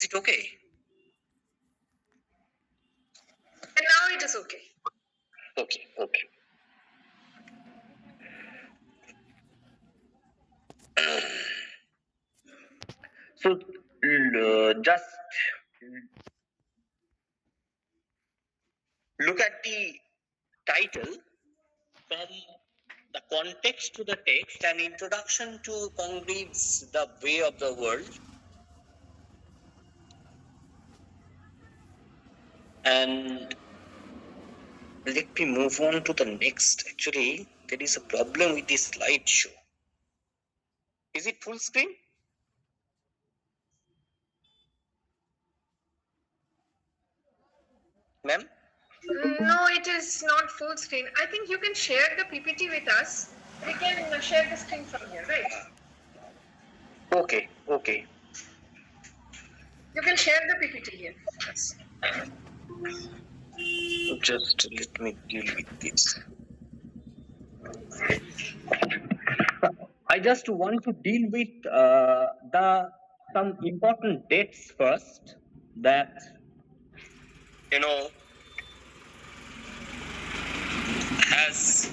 it okay? And now it is okay. Okay, okay. So just look at the title from the context to the text, an introduction to Congreve's The Way of the World. And let me move on to the next. Actually, there is a problem with this slideshow. Is it full screen? Ma'am? No, it is not full screen. I think you can share the PPT with us. We can share the screen from here, right? Okay, okay. You can share the PPT here. Yes. Just let me deal with this. I just want to deal with some important dates first that has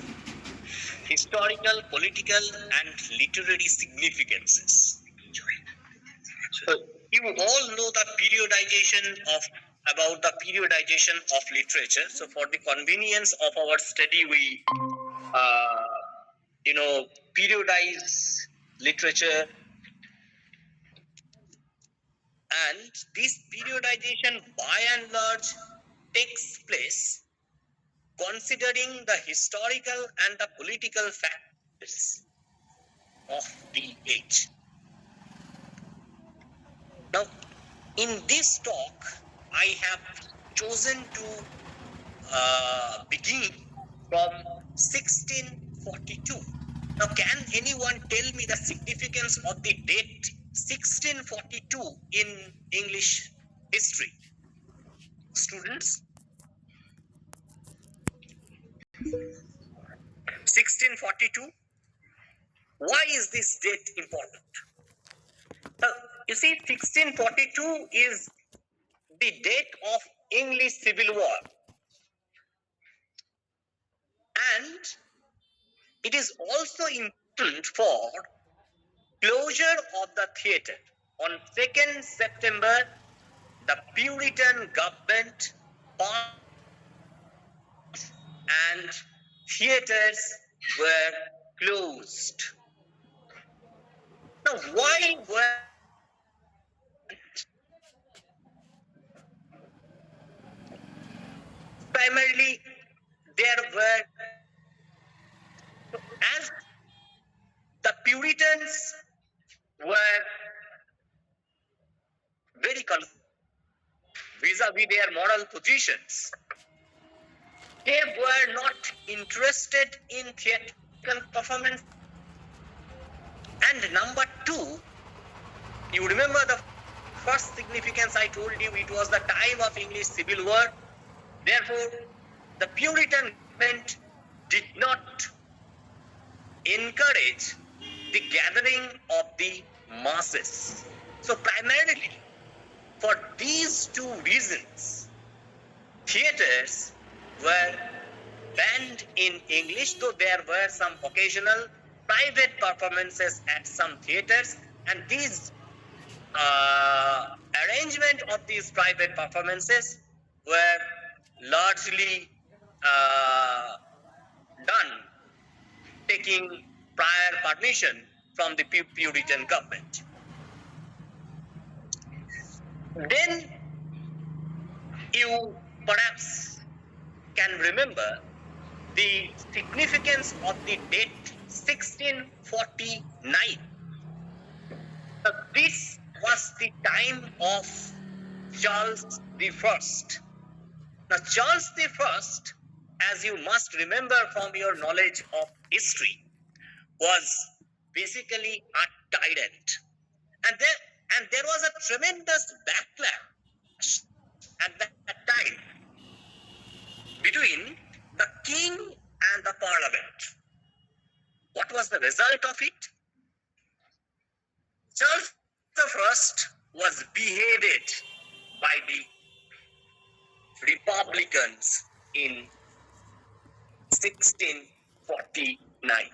historical, political, and literary significances. So you all know the periodization about the periodization of literature. So for the convenience of our study, we periodize literature, and this periodization by and large takes place considering the historical and the political factors of the age. Now, in this talk, I have chosen to begin from 1642. Now, can anyone tell me the significance of the date 1642 in English history? Students? 1642? Why is this date important? You see, 1642 is the date of English Civil War, and it is also important for closure of the theatre. On 2nd September, the Puritan government passed and theatres were closed. Now, why were primarily there were, as the Puritans were very conservative vis-a-vis their moral positions, they were not interested in theatrical performance. And number two, you remember the first significance I told you, it was the time of English Civil War. Therefore, the Puritan movement did not encourage the gathering of the masses. So primarily, for these two reasons, theatres were banned in English, though there were some occasional private performances at some theatres, and these arrangement of these private performances were largely done taking prior permission from the Puritan government. Then you perhaps can remember the significance of the date 1649. This was the time of Charles I. Now, Charles I, as you must remember from your knowledge of history, was basically a tyrant. And there was a tremendous backlash at that time between the king and the parliament. What was the result of it? Charles I was beheaded by the Republicans in 1649.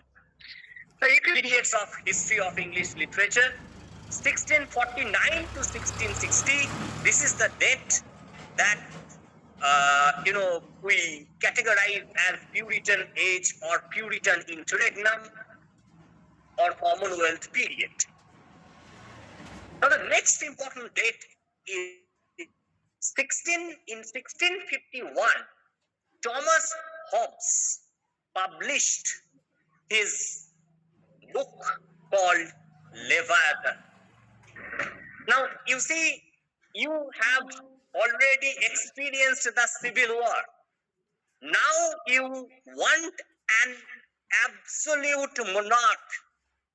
The periods of history of English literature, 1649 to 1660. This is the date that we categorize as Puritan age or Puritan interregnum or Commonwealth period. Now the next important date is 1651. Thomas Hobbes published his book called Leviathan. Now, you see, you have already experienced the Civil War. Now you want an absolute monarch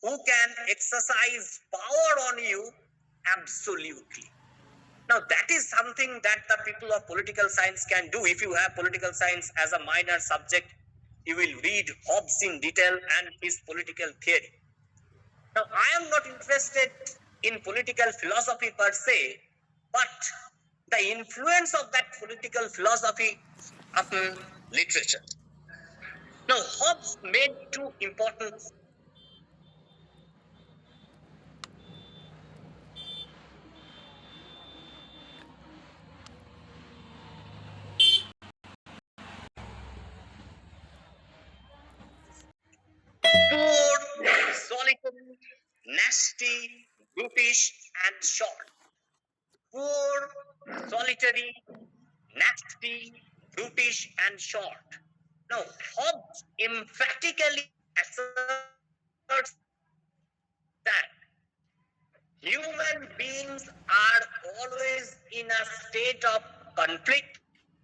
who can exercise power on you absolutely. Now, that is something that the people of political science can do. If you have political science as a minor subject, you will read Hobbes in detail and his political theory. Now, I am not interested in political philosophy per se, but the influence of that political philosophy upon literature. Now, Hobbes made two important poor, solitary, nasty, brutish, and short. Poor, solitary, nasty, brutish, and short. Now, Hobbes emphatically asserts that human beings are always in a state of conflict,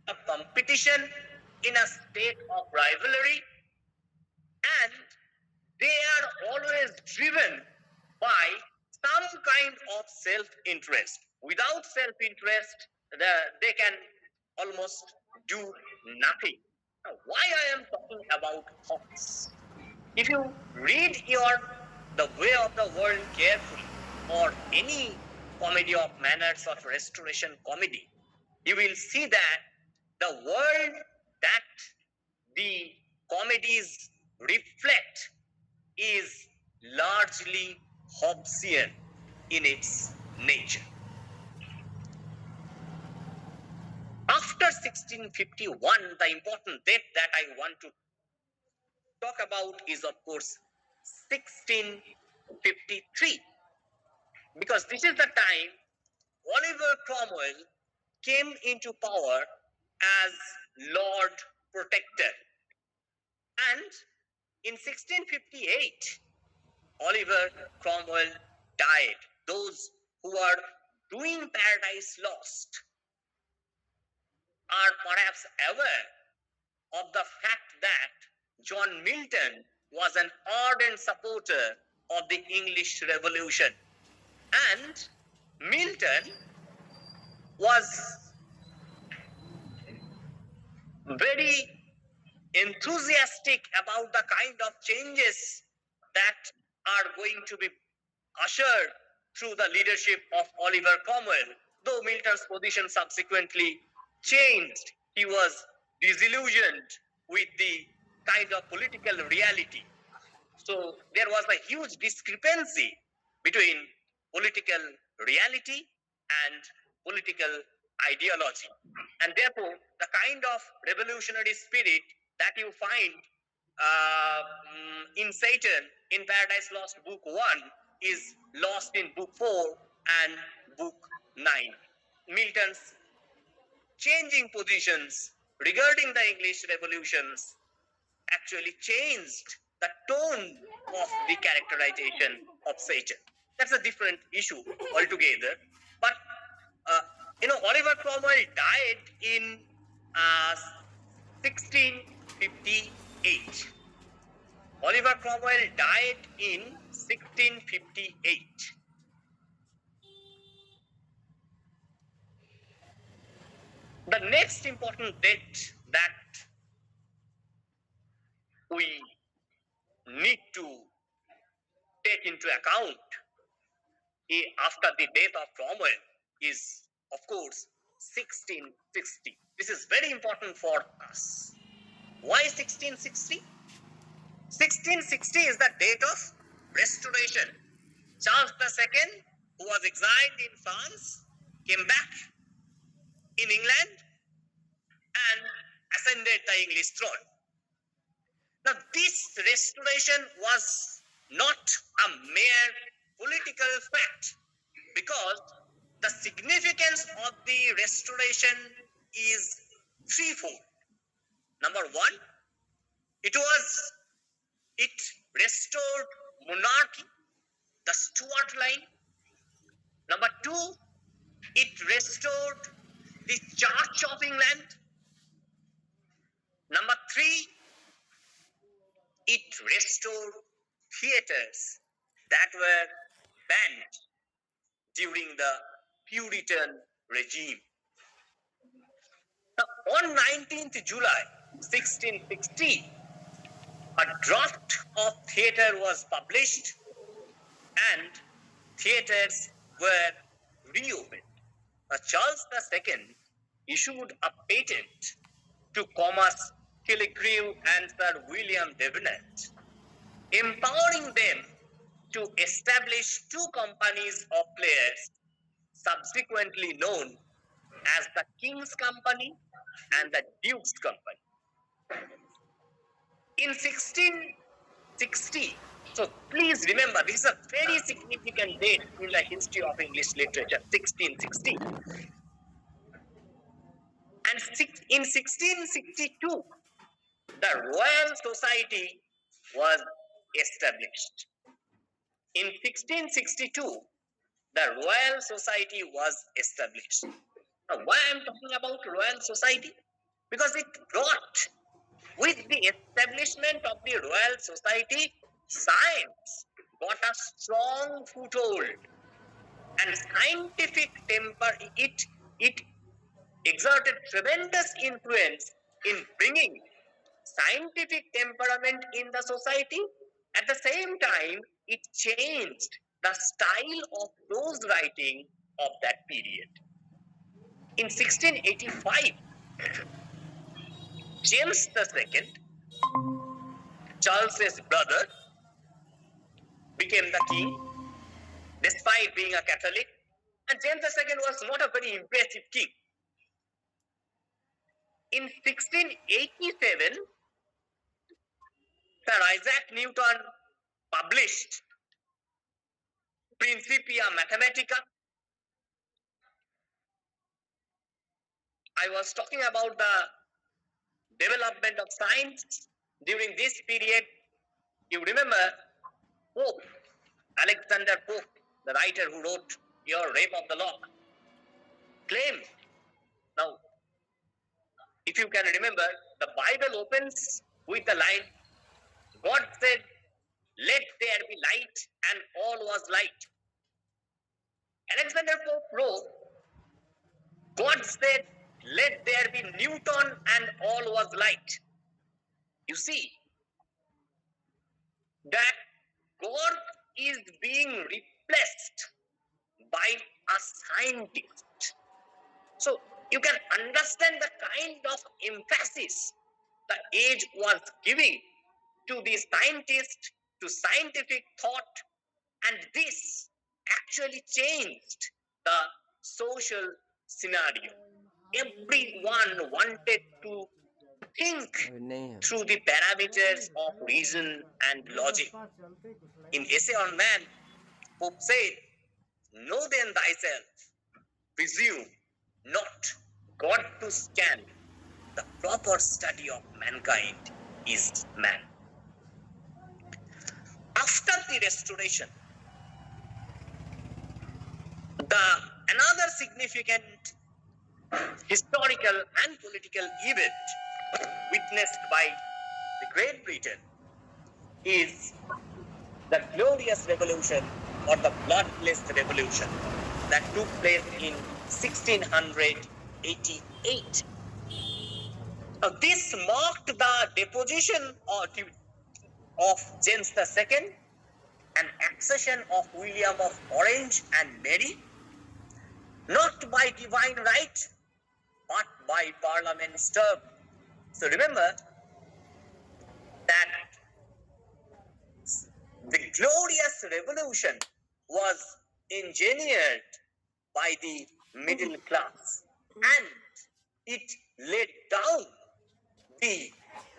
of competition, in a state of rivalry, and they are always driven by some kind of self-interest. Without self-interest, they can almost do nothing. Now, why I am talking about Hobbes? If you read The Way of the World carefully, or any comedy of manners of restoration comedy, you will see that the world that the comedies reflect is largely Hobbesian in its nature. After 1651, the important date that I want to talk about is, of course, 1653, because this is the time Oliver Cromwell came into power as Lord Protector. And in 1658, Oliver Cromwell died. Those who are doing Paradise Lost are perhaps aware of the fact that John Milton was an ardent supporter of the English Revolution. And Milton was very enthusiastic about the kind of changes that are going to be ushered through the leadership of Oliver Cromwell. Though Milton's position subsequently changed, he was disillusioned with the kind of political reality. So there was a huge discrepancy between political reality and political ideology. And therefore, the kind of revolutionary spirit that you find in Satan in Paradise Lost Book 1 is lost in Book 4 and Book 9. Milton's changing positions regarding the English revolutions actually changed the tone of the characterization of Satan. That's a different issue altogether. But Oliver Cromwell died in 1658. Oliver Cromwell died in 1658. The next important date that we need to take into account after the death of Cromwell is, of course, 1660. This is very important for us. Why 1660? 1660 is the date of restoration. Charles II, who was exiled in France, came back in England and ascended the English throne. Now, this restoration was not a mere political fact, because the significance of the restoration is threefold. Number one, it restored monarchy, the Stuart line. Number two, it restored the Church of England. Number three, it restored theatres that were banned during the Puritan regime. Now, on 19th July 1660, a draft of theatre was published and theatres were reopened. Charles II issued a patent to Thomas Killigrew and Sir William Davenant, empowering them to establish two companies of players, subsequently known as the King's Company and the Duke's Company. In 1660, so please remember, this is a very significant date in the history of English literature, 1660. And in 1662, the Royal Society was established. In 1662, the Royal Society was established. Now, why I'm talking about Royal Society? Because it brought, with the establishment of the Royal Society, science got a strong foothold, and scientific temper, it exerted tremendous influence in bringing scientific temperament in the society. At the same time, it changed the style of prose writing of that period. In 1685, James II, Charles's brother, became the king despite being a Catholic, and James II was not a very impressive king. In 1687, Sir Isaac Newton published Principia Mathematica. I was talking about the development of science during this period. You remember Pope, Alexander Pope, the writer who wrote Your Rape of the Lock, claimed. Now, if you can remember, the Bible opens with the line, God said, let there be light, and all was light. Alexander Pope wrote, God said, let there be Newton, and all was light. You see that God is being replaced by a scientist. So you can understand the kind of emphasis the age was giving to the scientist, to scientific thought, and this actually changed the social scenario. Everyone wanted to think through the parameters of reason and logic. In Essay on Man, Pope said, know then thyself, presume not God to scan. The proper study of mankind is man. After the restoration, another significant historical and political event witnessed by the Great Britain is the Glorious Revolution or the Bloodless Revolution that took place in 1688. Now, this marked the deposition of James II and accession of William of Orange and Mary, not by divine right, but by Parliament's term. So remember that the glorious revolution was engineered by the middle class, and it laid down the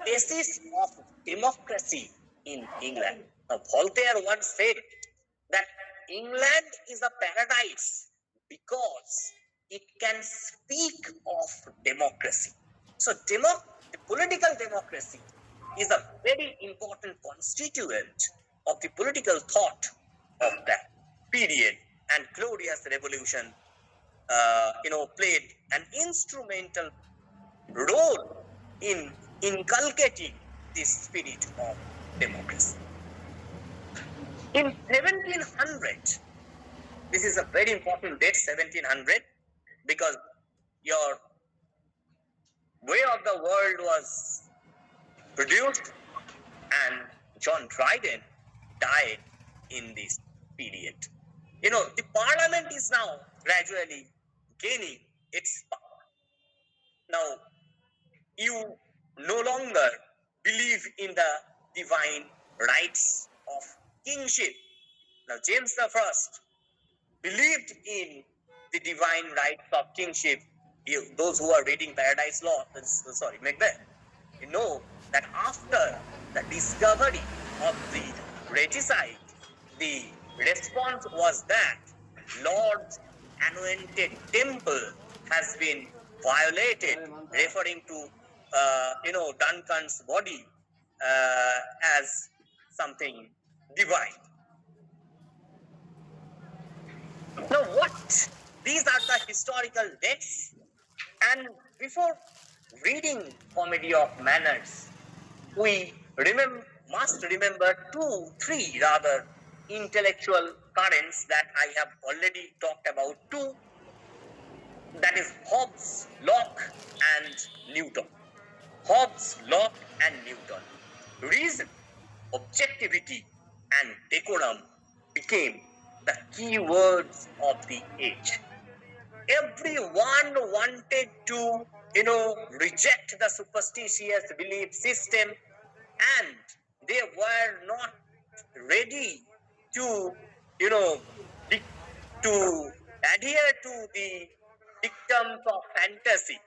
basis of democracy in England. Now, Voltaire once said that England is a paradise because it can speak of democracy. So, the political democracy is a very important constituent of the political thought of that period, and glorious revolution played an instrumental role in inculcating the spirit of democracy. In 1700, this is a very important date, 1700, because your way of the world was produced, and John Dryden died in this period. The parliament is now gradually gaining its power. Now, you no longer believe in the divine rights of kingship. Now, James the First believed in the divine rights of kingship. Those who are reading Paradise Lost, Macbeth, you know that after the discovery of the regicide, the response was that Lord's anointed temple has been violated, referring to Duncan's body as something divine. Now, what? These are the historical dates, and before reading Comedy of Manners, we must remember three rather intellectual currents that I have already talked about. Two, that is Hobbes, Locke, and Newton. Hobbes, Locke, and Newton. Reason, objectivity, and decorum became the key words of the age. Everyone wanted to, reject the superstitious belief system, and they were not ready to, to adhere to the dictums of fantasy.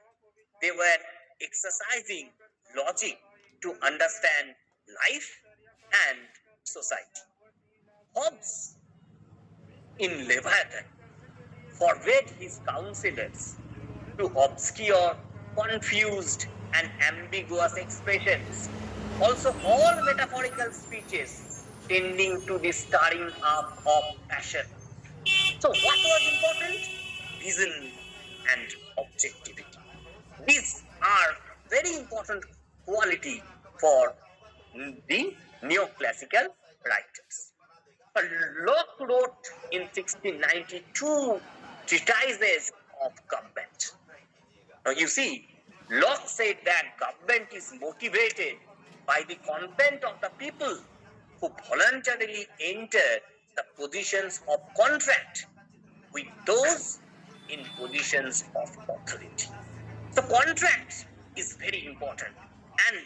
They were exercising logic to understand life and society. Hobbes, in Leviathan, forbade his counselors to obscure, confused, and ambiguous expressions. Also, all metaphorical speeches tending to the stirring up of passion. So, what was important? Reason and objectivity. These are very important quality for the neoclassical writers. Locke wrote in 1692 treatises of government. Now you see, Locke said that government is motivated by the consent of the people who voluntarily enter the positions of contract with those in positions of authority. So contract is very important, and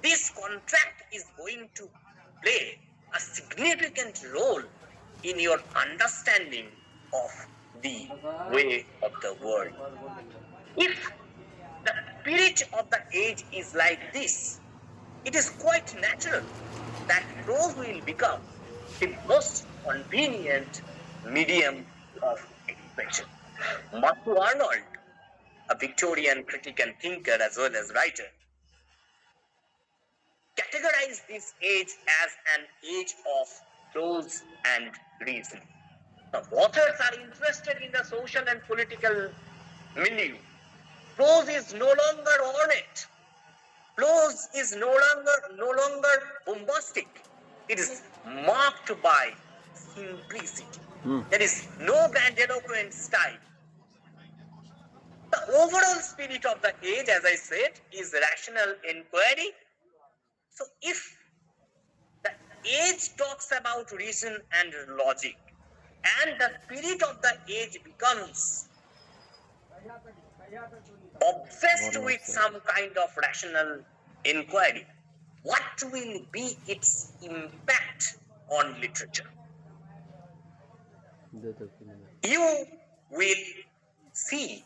this contract is going to play a significant role in your understanding of the way of the world. If the spirit of the age is like this, it is quite natural that prose will become the most convenient medium of expression. Matthew Arnold, a Victorian critic and thinker as well as writer, categorized this age as an age of prose and reason. Now, authors are interested in the social and political milieu. Prose is no longer ornate. Prose is no longer bombastic. It is marked by simplicity. There is no grandiloquent style. The overall spirit of the age, as I said, is rational inquiry. So if the age talks about reason and logic, and the spirit of the age becomes obsessed with some kind of rational inquiry. What will be its impact on literature? You will see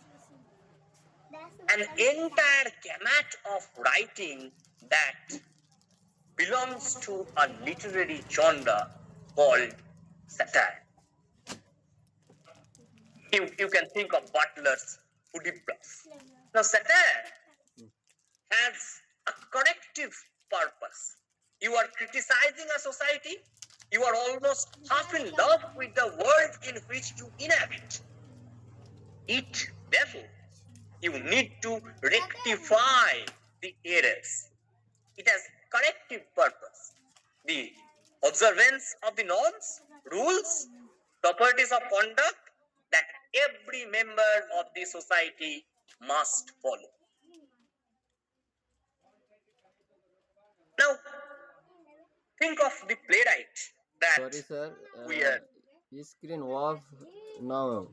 an entire gamut of writing that belongs to a literary genre called satire. You can think of Butler's Oedipus. Now, satire has a corrective purpose. You are criticizing a society, you are almost half in love with the world in which you inhabit. It, therefore, you need to rectify the errors. It has corrective purpose. The observance of the norms, rules, properties of conduct that every member of the society must follow. Now, think of the playwright that Sorry, sir. we are. Screen off now.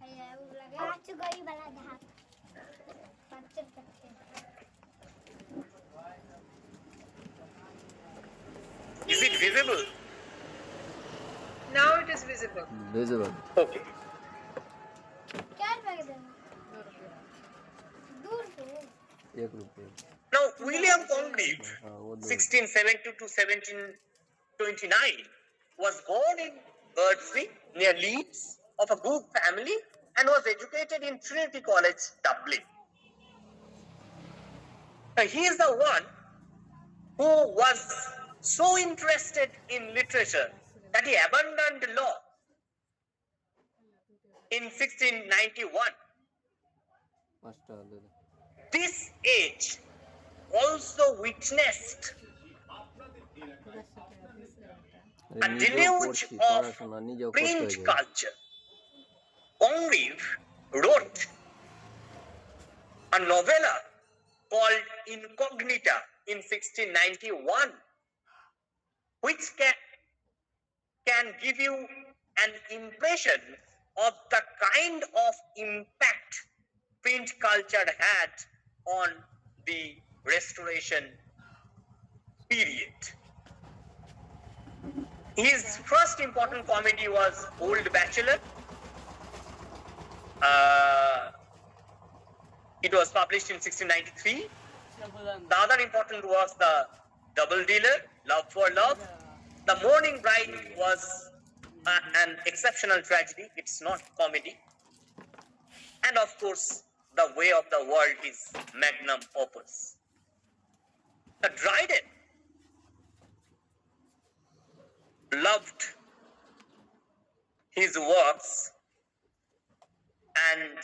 Is it visible? Now it is visible. Visible. Okay. ₹1. Now, William Congreve, 1672 to 1729, was born in Birdsley, near Leeds, of a good family and was educated in Trinity College, Dublin. Now, he is the one who was so interested in literature that he abandoned law in 1691. This age also witnessed a deluge of print culture. Congreve wrote a novella called Incognita in 1691, which can give you an impression of the kind of impact print culture had on the Restoration period. His first important comedy was Old Bachelor. It was published in 1693. The other important was The Double Dealer, Love for Love. The Morning Bride was an exceptional tragedy. It's not comedy. And of course, The Way of the World is magnum opus. Dryden loved his works, and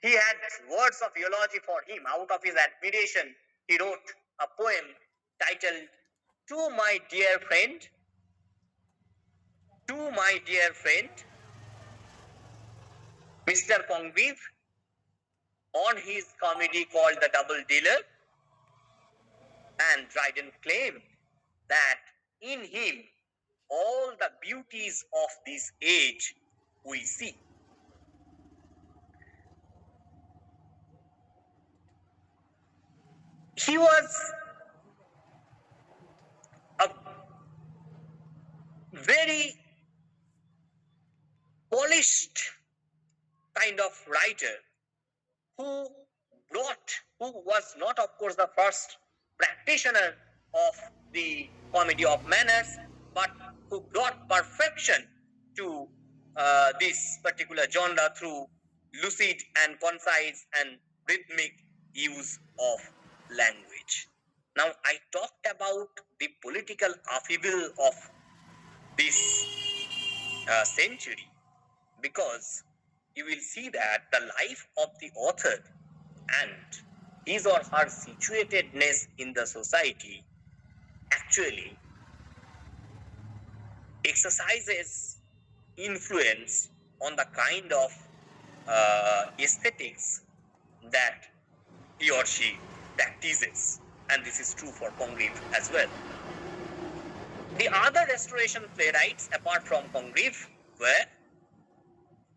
he had words of eulogy for him. Out of his admiration, he wrote a poem titled To My Dear Friend. To my dear friend, Mr. Congreve, on his comedy called The Double Dealer, and Dryden claimed that in him all the beauties of this age we see. He was a very polished kind of writer who was not, of course, the first practitioner of the comedy of manners, but who brought perfection to this particular genre through lucid and concise and rhythmic use of language. Now, I talked about the political upheaval of this century because you will see that the life of the author and his or her situatedness in the society actually exercises influence on the kind of aesthetics that he or she practices, and this is true for Congreve as well. The other Restoration playwrights, apart from Congreve, were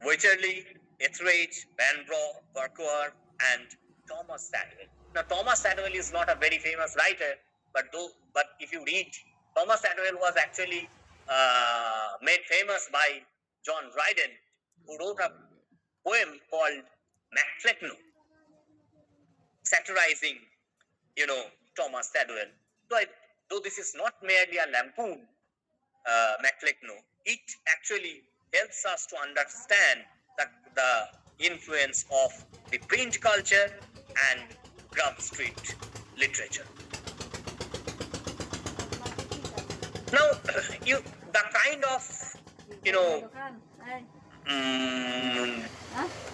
Wycherley, Etheridge, Vanbrugh, Farquhar, and Thomas Sadwell. Now, Thomas Sadwell is not a very famous writer, but if you read, Thomas Sadwell was actually made famous by John Dryden, who wrote a poem called Macflecknoe, satirizing, Thomas Sadwell. Though this is not merely a lampoon, Macflecknoe, it actually helps us to understand the influence of the print culture and Grub Street literature. Now, the kind of,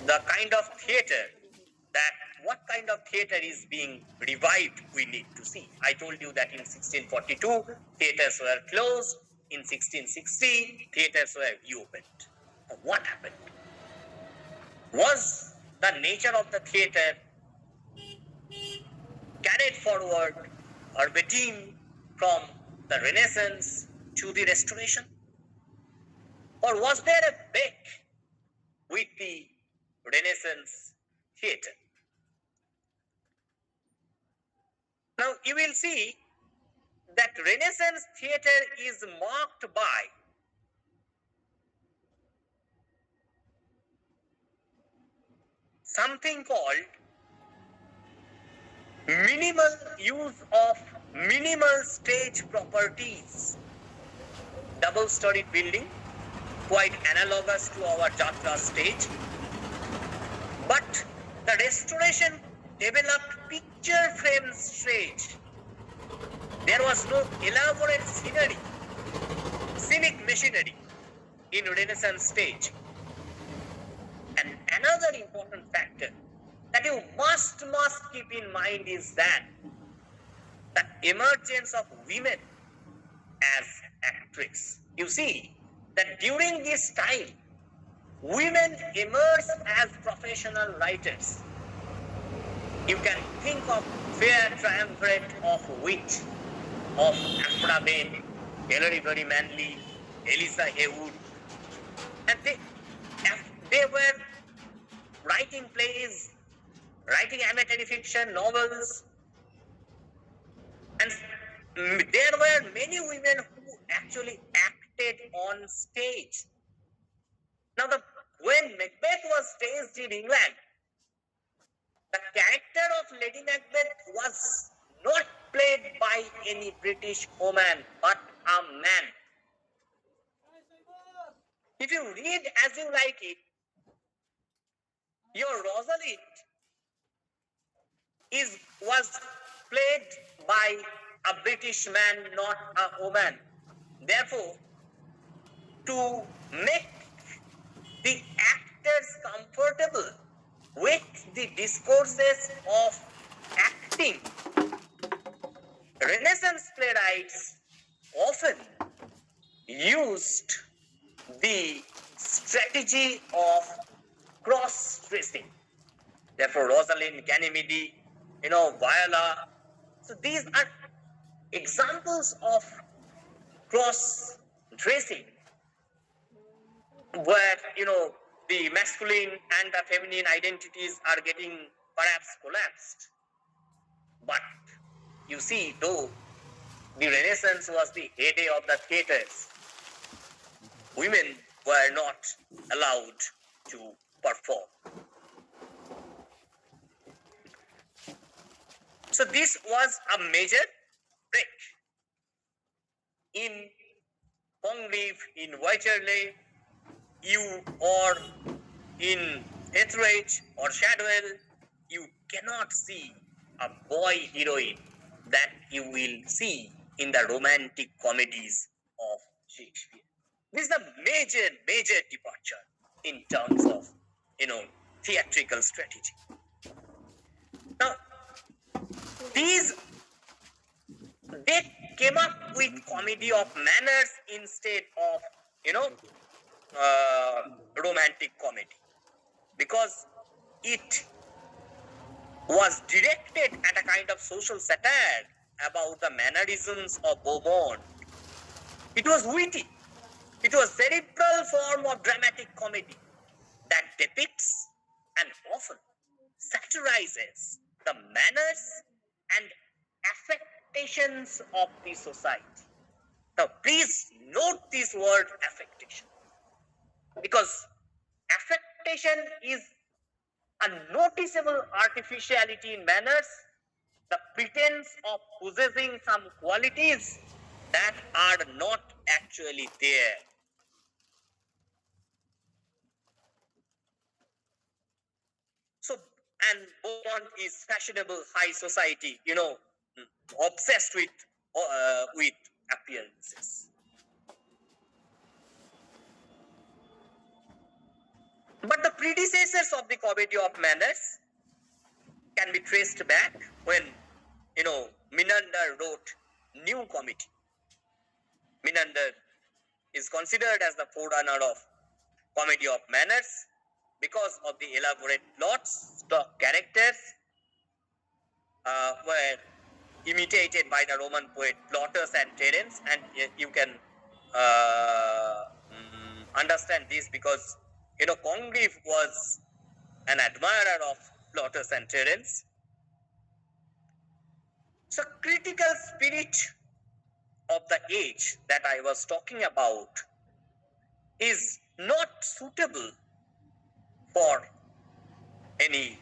the kind of theater what kind of theater is being revived, we need to see. I told you that in 1642, theaters were closed. In 1660, theaters were reopened. What happened? Was the nature of the theater carried forward or redeemed from the Renaissance to the Restoration? Or was there a break with the Renaissance theater? Now, you will see that Renaissance theater is marked by something called minimal use of minimal stage properties. Double-storied building, quite analogous to our Jatra stage. But the Restoration developed picture frame stage. There was no elaborate scenery, scenic machinery in Renaissance stage. And another important factor that you must keep in mind is that the emergence of women as actresses. You see that during this time, women emerged as professional writers. You can think of fair triumvirate of wit, of Aphra Behn, Hilary Very Manley, Eliza Haywood, and they were writing plays, writing amateur fiction, novels, and there were many women who actually acted on stage. Now, when Macbeth was staged in England, the character of Lady Macbeth was not played by any British woman, but a man. If you read as you like it, your Rosalind was played by a British man, not a woman. Therefore, to make the actors comfortable with the discourses of acting, Renaissance playwrights often used the strategy of cross-dressing. Therefore, Rosalind, Ganymede, Viola. So these are examples of cross-dressing where, the masculine and the feminine identities are getting perhaps collapsed. But you see, though the Renaissance was the heyday of the theatres, women were not allowed to perform. So this was a major break in Congreve, in Wycherley, or in Etheridge or Shadwell. You cannot see a boy heroine that you will see in the romantic comedies of Shakespeare. This is a major departure in terms of, theatrical strategy. Now, they came up with comedy of manners instead of, romantic comedy, because it was directed at a kind of social satire about the mannerisms of Beaumont It was witty. It was cerebral form of dramatic comedy that depicts and often satirizes the manners and affectations of the society. Now, please note this word affectation, because affectation is a noticeable artificiality in manners, the pretense of possessing some qualities that are not actually there. So, and Beaumont is fashionable high society, obsessed with appearances. But the predecessors of the comedy of manners can be traced back when, Menander wrote New Comedy. Menander is considered as the forerunner of comedy of manners because of the elaborate plots, stock characters were imitated by the Roman poet Plautus and Terence, and you can understand this because Congreve was an admirer of Plautus and Terence. So, critical spirit of the age that I was talking about is not suitable for any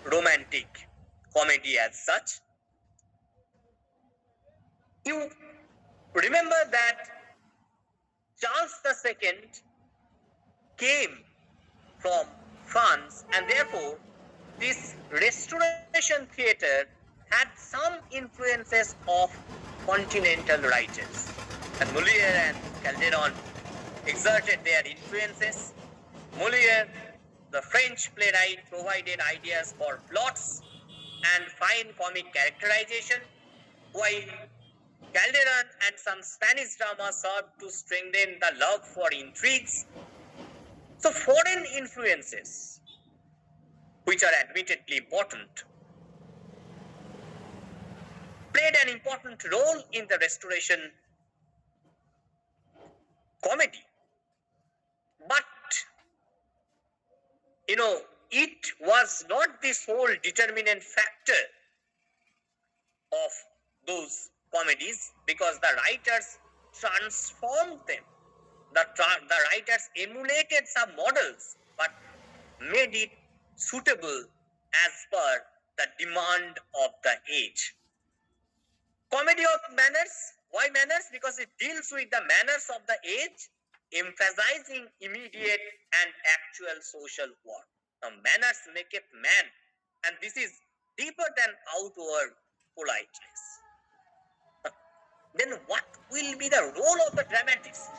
romantic comedy as such. You remember that Charles II came from France, and therefore this Restoration theatre had some influences of continental writers. And Molière and Calderon exerted their influences. Molière, the French playwright, provided ideas for plots and fine comic characterization, while Calderon and some Spanish drama served to strengthen the love for intrigues. So foreign influences, which are admittedly important, played an important role in the Restoration comedy. But, it was not the sole determinant factor of those comedies, because the writers transformed them. The writers emulated some models but made it suitable as per the demand of the age. Comedy of manners. Why manners? Because it deals with the manners of the age, emphasizing immediate and actual social work. Now, manners maketh man, and this is deeper than outward politeness. Then what will be the role of the dramatist?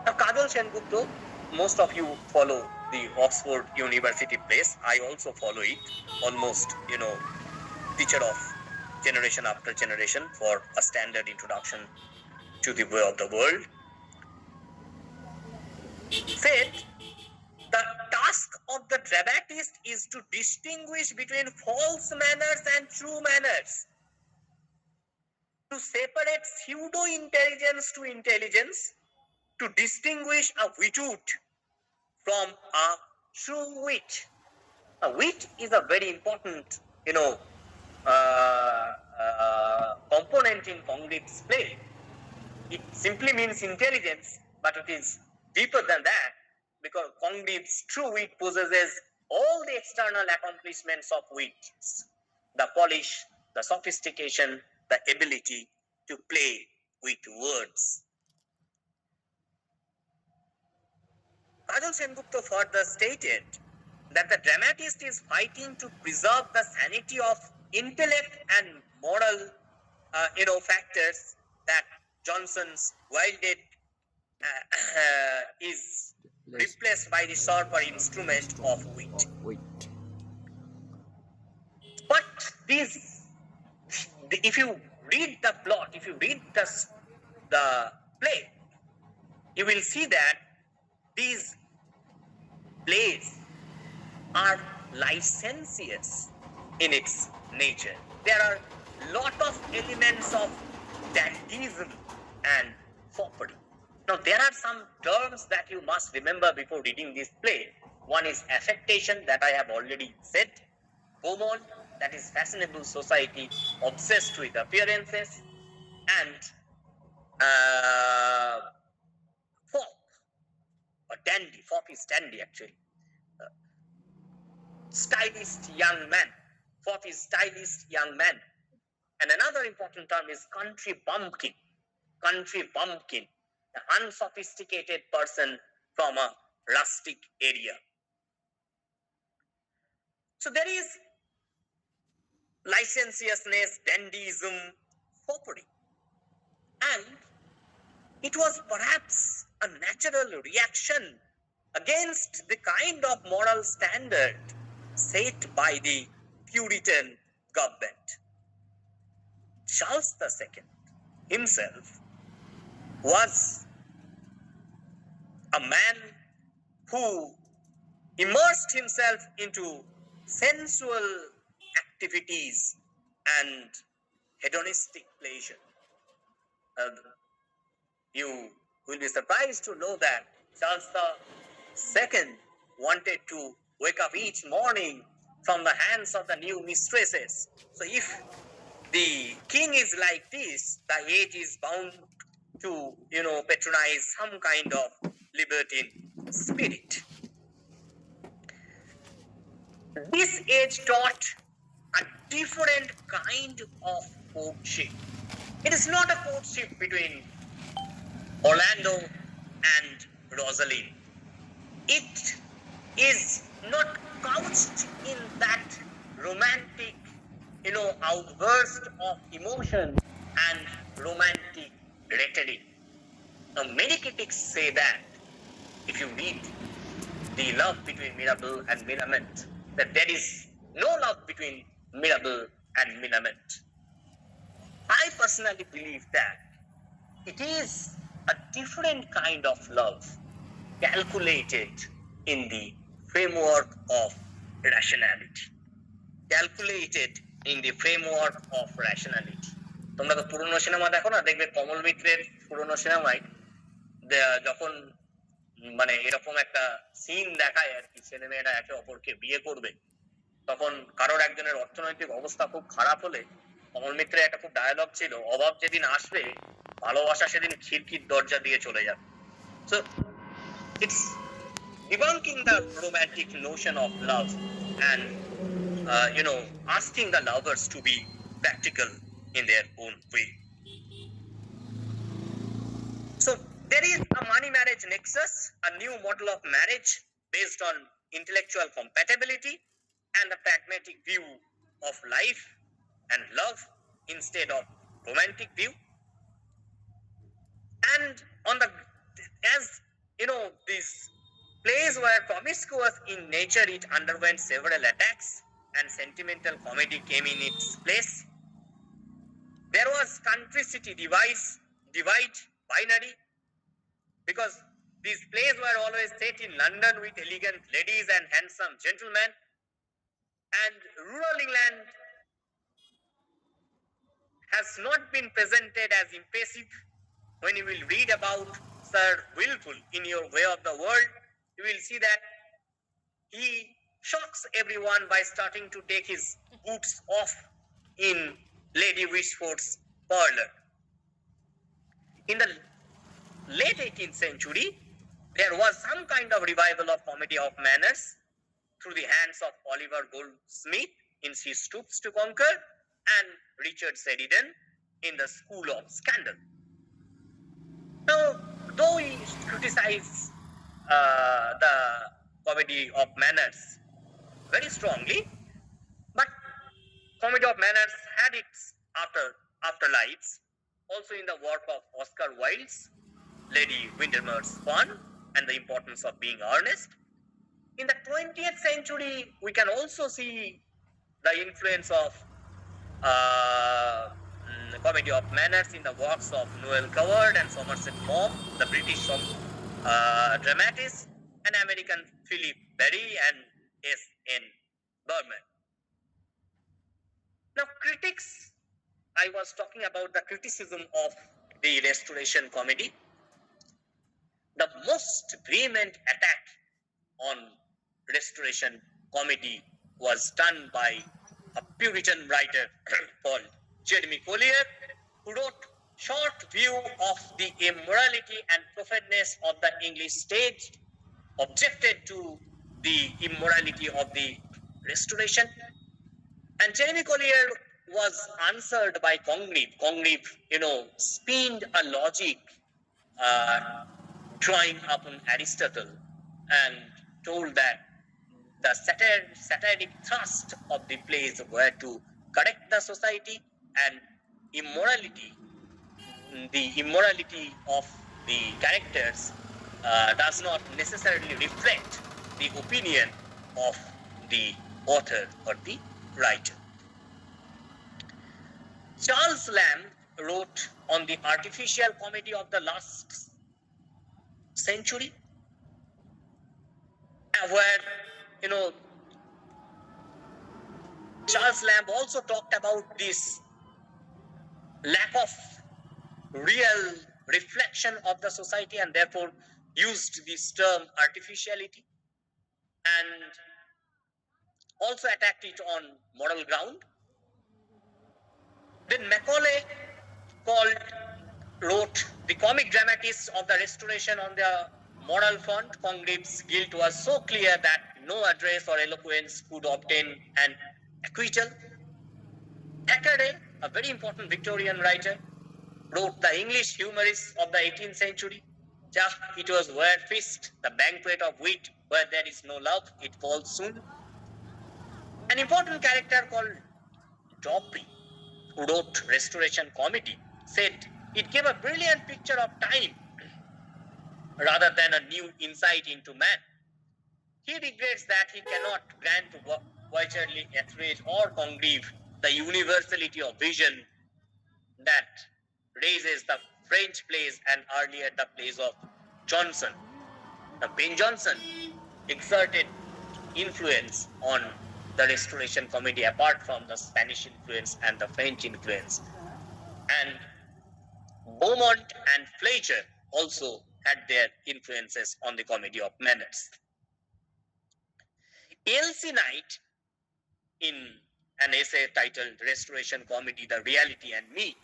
Now, Kajal Sengupta, most of you follow the Oxford University Press. I also follow it, almost, teacher of generation after generation for a standard introduction to the way of the world, said the task of the dramatist is to distinguish between false manners and true manners, to separate pseudo-intelligence to intelligence, to distinguish a witwoot from a true wit. A wit is a very important, component in Congreve's play. It simply means intelligence, but it is deeper than that, because Congreve's true wit possesses all the external accomplishments of wit: the polish, the sophistication, the ability to play with words. Kajal Sengupta further stated that the dramatist is fighting to preserve the sanity of intellect and moral, factors that Johnson's wielded is replaced by the sharper instrument of wit. But if you read the plot, if you read the play, you will see that these plays are licentious in its nature. There are lot of elements of dandyism and foppery. Now, there are some terms that you must remember before reading this play. One is affectation, that I have already said. Beau monde, that is fashionable society obsessed with appearances. And fop, or dandy. Fop is dandy actually. Stylist young man. Fop is stylist young man. And another important term is country bumpkin. Country bumpkin, an unsophisticated person from a rustic area. So there is licentiousness, dandyism, foppery. And it was perhaps a natural reaction against the kind of moral standard set by the Puritan government. Charles II himself was a man who immersed himself into sensual activities and hedonistic pleasure. You will be surprised to know that Charles II wanted to wake up each morning from the hands of the new mistresses. So if the king is like this, the age is bound to, patronize some kind of libertine spirit. This age taught a different kind of courtship. It is not a courtship between Orlando and Rosaline. It is not couched in that romantic, outburst of emotion and romantic rhetoric. Now, many critics say that if you read the love between Mirabell and Millamant, that there is no love between Mirabell and Millamant. I personally believe that it is a different kind of love, calculated in the framework of rationality. Calculated in the framework of rationality. তোমরা তো পুরনো cinema দেখো না, দেখবে কমল মিত্রের পুরনো সিনেমায় যখন এরকম একটা সিন দেখায় আর কি, ছেলে মেয়েরা একে অপরকে বিয়ে করবে, তখন কারোর একজনের অর্থনৈতিক অবস্থা খুব খারাপ হলে কমল মিত্রের একটা খুব ডায়ালগ ছিল, অভাব যেদিন আসবে ভালোবাসা সেদিন খিড়কির দরজা দিয়ে চলে যাবে। So it's debunking the romantic notion of love and asking the lovers to be practical in their own way. So there is a money marriage nexus, a new model of marriage based on intellectual compatibility and a pragmatic view of life and love instead of romantic view. And these plays were promiscuous in nature, it underwent several attacks and sentimental comedy came in its place. There was country-city divide, binary, because these plays were always set in London with elegant ladies and handsome gentlemen, and rural England has not been presented as impressive. When you will read about Sir Wilfull in Your Way of the World, you will see that he shocks everyone by starting to take his boots off in Lady Wishfort's parlor. In the late 18th century, there was some kind of revival of comedy of manners through the hands of Oliver Goldsmith in She Stoops to Conquer and Richard Sheridan in The School of Scandal. Now, though we criticize the comedy of manners very strongly, but comedy of manners had its afterlives also in the work of Oscar Wilde's Lady Windermere's Swan and the importance of being earnest. In the 20th century, we can also see the influence of comedy of manners in the works of Noel Coward and Somerset Maugham, the British dramatist, and American Philip Berry and S.N. Berman. Now, critics I was talking about the criticism of the Restoration Comedy. The most vehement attack on Restoration Comedy was done by a Puritan writer called Jeremy Collier, who wrote short view of the immorality and profaneness of the English stage, objected to the immorality of the Restoration, and Jeremy Collier was answered by Congreve. Congreve, spinned a logic uh, drawing upon Aristotle and told that the satiric thrust of the plays were to correct the society, and immorality, the immorality of the characters does not necessarily reflect the opinion of the author or the writer. Charles Lamb wrote on the artificial comedy of the last century, where, Charles Lamb also talked about this lack of real reflection of the society and therefore used this term artificiality, and also attacked it on moral ground. Then Macaulay wrote the comic dramatists of the Restoration on the moral front. Congreve's guilt was so clear that no address or eloquence could obtain an acquittal. Thackeray, a very important Victorian writer, wrote the English humorists of the 18th century. Just it was where feast, the banquet of wit, where there is no love, it falls soon. An important character called Daubrey, who wrote Restoration Comedy, said it gave a brilliant picture of time rather than a new insight into man. He regrets that he cannot grant to Wycherley, Etheridge, or Congreve the universality of vision that raises the French plays and earlier the plays of Johnson. Now, Ben Jonson exerted influence on the Restoration Comedy apart from the Spanish influence and the French influence. And Beaumont and Fletcher also had their influences on the comedy of manners. Elsie Knight, in an essay titled Restoration Comedy, The Reality and Meat,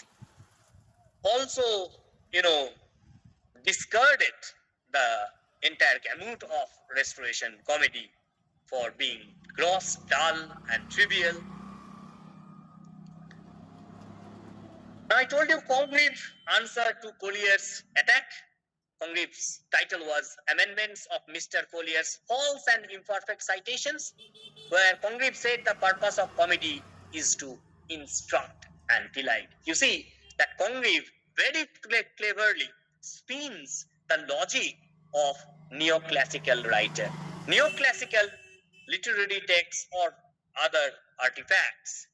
also, discarded the entire gamut of Restoration Comedy for being gross, dull, and trivial. Now, I told you Congreve answer to Collier's attack. Congreve's title was Amendments of Mr. Collier's False and Imperfect Citations, where Congreve said the purpose of comedy is to instruct and delight. You see that Congreve very cleverly spins the logic of neoclassical writer. Neoclassical literary texts or other artifacts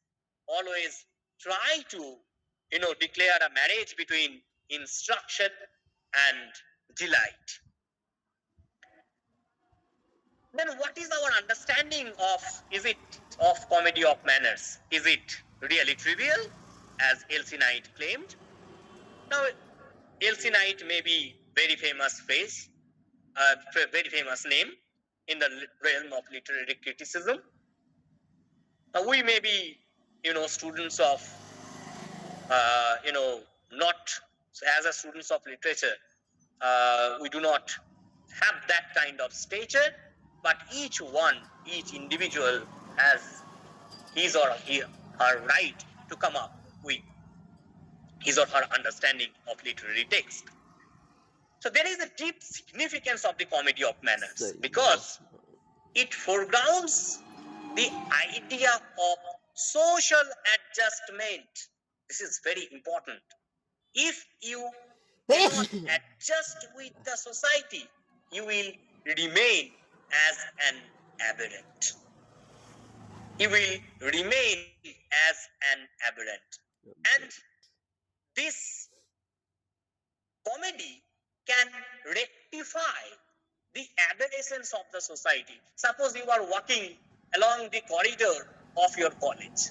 always try to, declare a marriage between instruction and delight. Then what is our understanding of comedy of manners? Is it really trivial, as Elsie Knight claimed? Now, Elsie Knight may be very famous phrase, very famous name in the realm of literary criticism. Now, we may be, students of, not as a students of literature, we do not have that kind of stature, but each individual has his or her right to come up with his or her understanding of literary text. So there is a deep significance of the comedy of manners because it foregrounds the idea of social adjustment. This is very important. If you cannot adjust with the society, you will remain as an aberrant. You will remain as an aberrant. And this comedy can rectify the aberrations of the society. Suppose you are walking along the corridor of your college,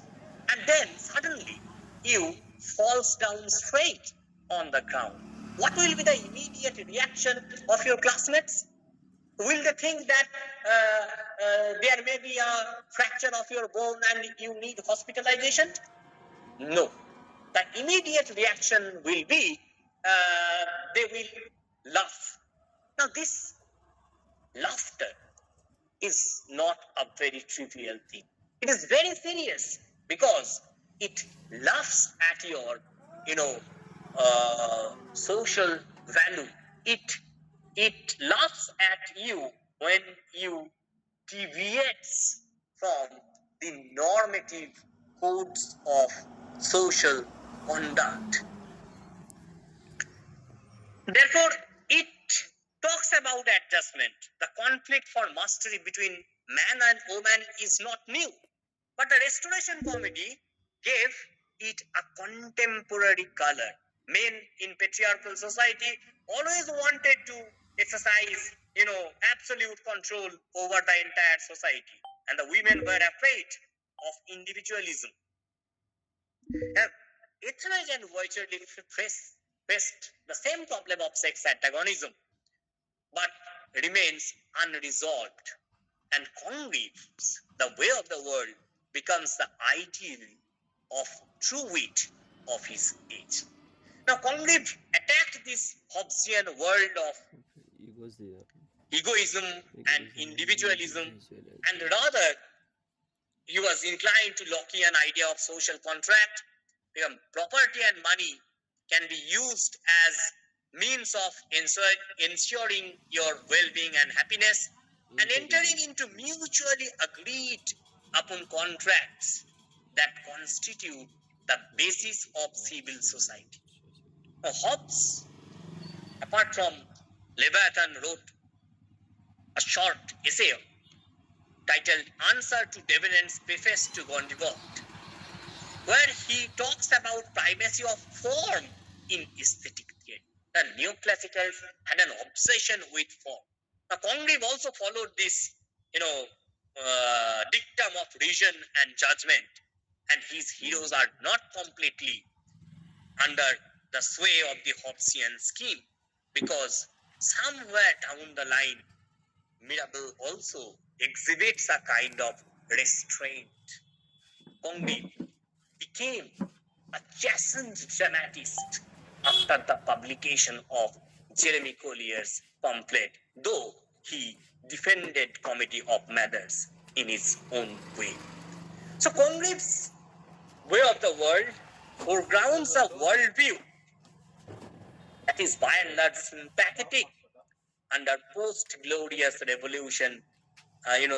and then suddenly you falls down straight on the ground. What will be the immediate reaction of your classmates? Will they think that there may be a fracture of your bone and you need hospitalization? No. The immediate reaction will be they will laugh. Now, this laughter is not a very trivial thing. It is very serious because it laughs at your, social value. It laughs at you when you deviates from the normative codes of social conduct. Therefore, it talks about adjustment. The conflict for mastery between man and woman is not new, but the Restoration Comedy gave it a contemporary color. Men in patriarchal society always wanted to exercise, absolute control over the entire society, and the women were afraid of individualism. Etheridge and Wycherley faced the same problem of sex antagonism, but remains unresolved. And Congreve's The Way of the World becomes the ideal of true wit of his age. Now, Congreve attacked this Hobbesian world of egoism and individualism, and rather he was inclined to Lockean idea of social contract. Property and money can be used as means of ensuring your well-being and happiness, and entering into mutually agreed upon contracts that constitute the basis of civil society. Now, Hobbes, apart from Leviathan, wrote a short essay titled Answer to Devenant's Preface to Gondibot, where he talks about primacy of form in aesthetic theory. The neoclassicals had an obsession with form. Now, Congreve also followed this, dictum of reason and judgment, and his heroes are not completely under the sway of the Hobbesian scheme, because somewhere down the line, Mirabeau also exhibits a kind of restraint. Congreve became a chastened dramatist after the publication of Jeremy Collier's pamphlet, though he defended comedy of matters in his own way. So Congreve's Way of the World foregrounds a worldview that is by and large sympathetic under post-glorious revolution,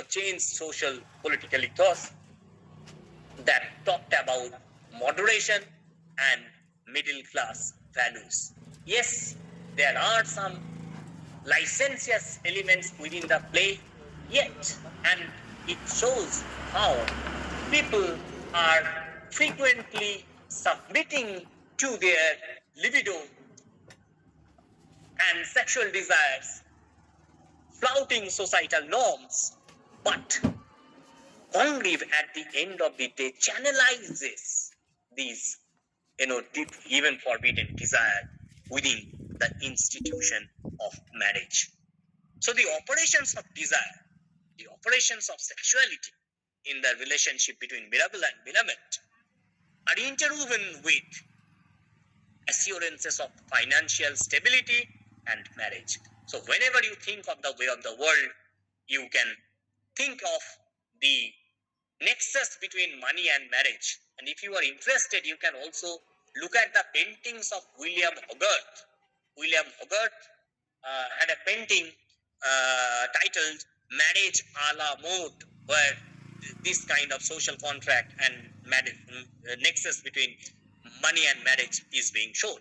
changed social political ethos that talked about moderation and middle class values. Yes, there are some licentious elements within the play, yet, and it shows how people are frequently submitting to their libido and sexual desires, flouting societal norms, but Congreve at the end of the day channelizes these, deep, even forbidden desire within the institution of marriage. So the operations of desire, the operations of sexuality in the relationship between Mirabell and Willamette are interwoven with assurances of financial stability and marriage. So whenever you think of the Way of the World, you can think of the nexus between money and marriage. And if you are interested, you can also look at the paintings of William Hogarth. William Hogarth had a painting titled Marriage a la Mode, where this kind of social contract and marriage, nexus between money and marriage is being shown.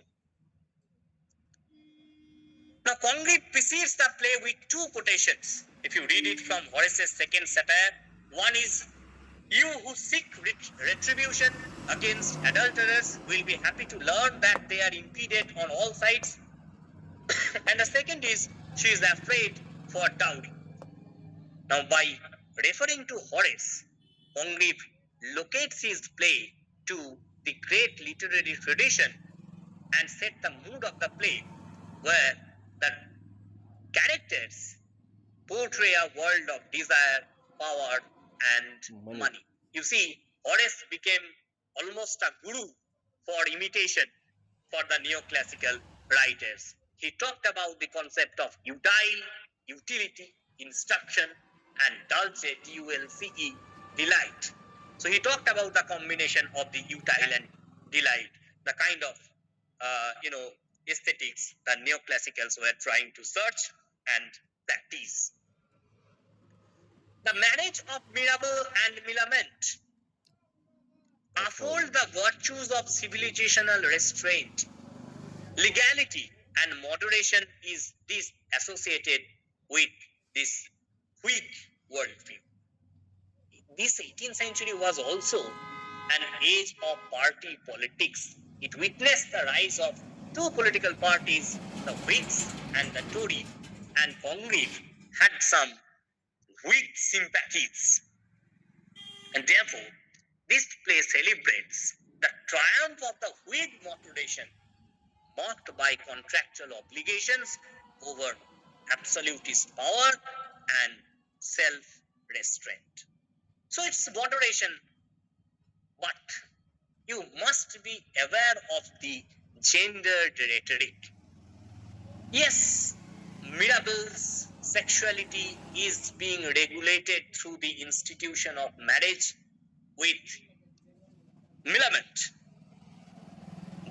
Now, Congreve precedes the play with two quotations. If you read it from Horace's second satire, one is, "You who seek retribution against adulterers will be happy to learn that they are impeded on all sides." And the second is, "She is afraid for dowry." Now, by referring to Horace, Congreve locates his play to the great literary tradition and set the mood of the play, where the characters portray a world of desire, power, and money. You see, Horace became almost a guru for imitation for the neoclassical writers. He talked about the concept of utile, utility, instruction, and dulce, D-U-L-C-E, delight. So he talked about the combination of the utile and delight, the kind of aesthetics the neoclassicals were trying to search and practice. The marriage of Mirabeau and Millamant afford the virtues of civilizational restraint. Legality and moderation is disassociated with this Whig worldview. This 18th century was also an age of party politics. It witnessed the rise of two political parties, the Whigs and the Tory, and Congreve had some Whig sympathies. And therefore, this play celebrates the triumph of the Whig moderation, marked by contractual obligations over absolutist power and self-restraint. So it's moderation, but you must be aware of the gendered rhetoric. Yes, Mirabeau's sexuality is being regulated through the institution of marriage with Millamant.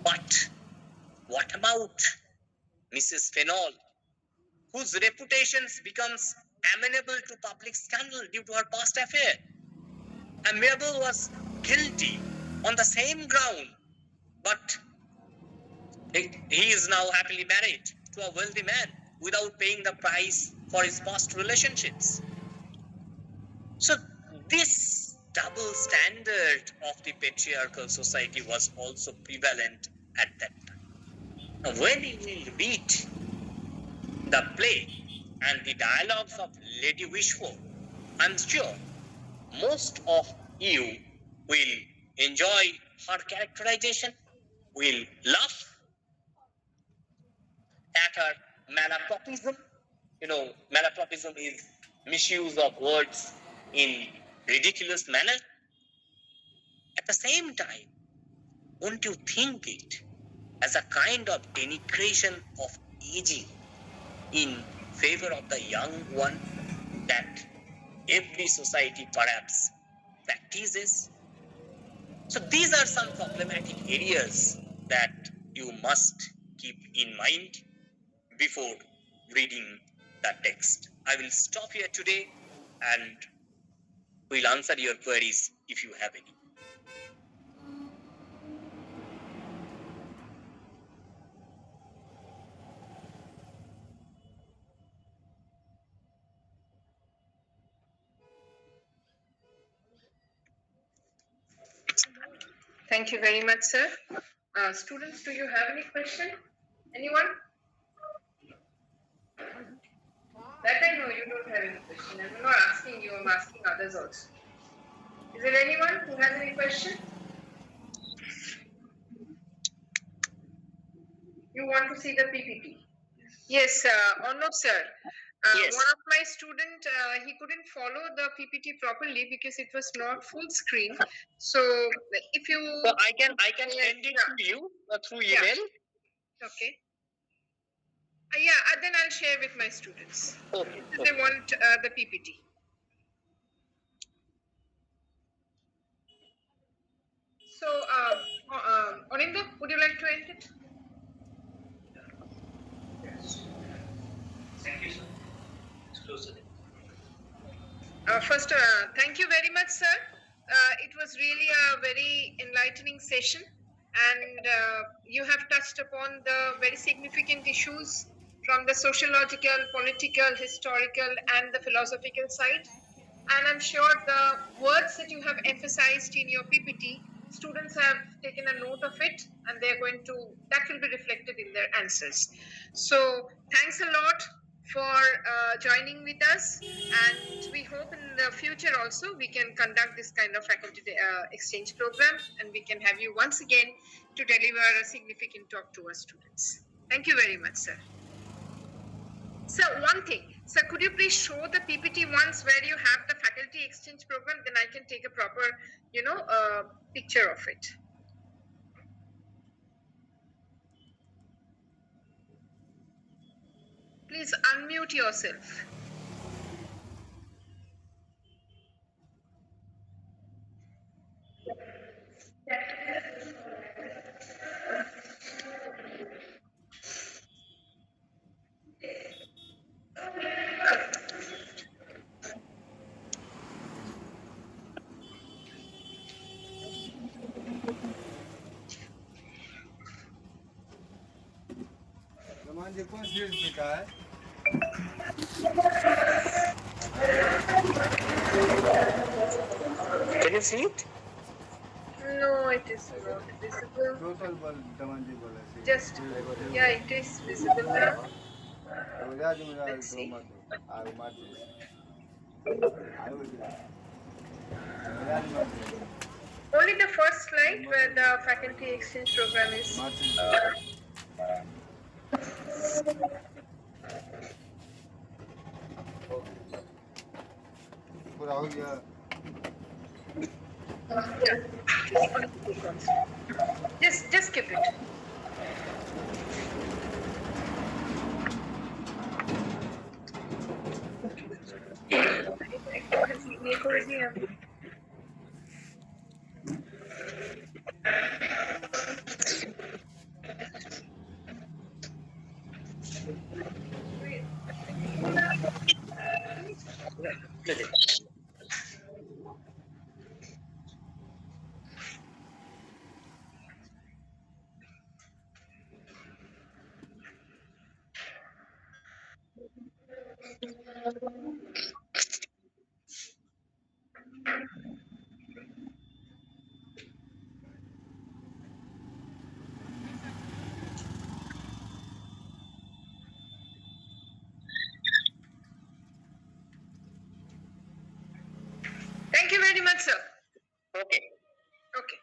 But what about Mrs. Fenol, whose reputation becomes amenable to public scandal due to her past affair? And Mirabeau was guilty on the same ground, but he is now happily married to a wealthy man without paying the price for his past relationships. So this double standard of the patriarchal society was also prevalent at that time. Now, when you will read the play and the dialogues of Lady Wishfort, I'm sure most of you will enjoy her characterization, will laugh at her malapropism. Malapropism is misuse of words in ridiculous manner. At the same time, won't you think it as a kind of denigration of aging in favor of the young one that every society perhaps practices? So these are some problematic areas that you must keep in mind before reading the text. I will stop here today and will answer your queries if you have any. Thank you very much, sir. Students, do you have any question? Anyone? That I know you don't have any question. I'm not asking you, I'm asking others also. Is there anyone who has any question? You want to see the PPT? Yes, Arnav sir. Yes. One of my student, he couldn't follow the PPT properly because it was not full screen. So if you... So I can send it to you through email. Okay. Then I'll share with my students. Okay. If they want the PPT. So, Aninda, would you like to end it? Thank you, sir. First, thank you very much, sir. It was really a very enlightening session, and you have touched upon the very significant issues from the sociological, political, historical, and the philosophical side. And I'm sure the words that you have emphasized in your PPT, students have taken a note of it, and they're going to, that will be reflected in their answers. So thanks a lot for joining with us, and we hope in the future also we can conduct this kind of faculty exchange program, and we can have you once again to deliver a significant talk to our students. Thank you very much, sir. So one thing, sir, could you please show the PPT once where you have the faculty exchange program? Then I can take a proper, picture of it. Please unmute yourself. Raman जी कौन series लिखा है? Can you see it? No, it is not visible. Total बल रमान जी बोला सी Just, yeah, it is visible now. तो राज में Let's see. मत आगे मत आगे राज मत Only the first slide where the faculty exchange program is. पूरा हो गया Just keep it. Thank you very much, sir. Okay. Okay.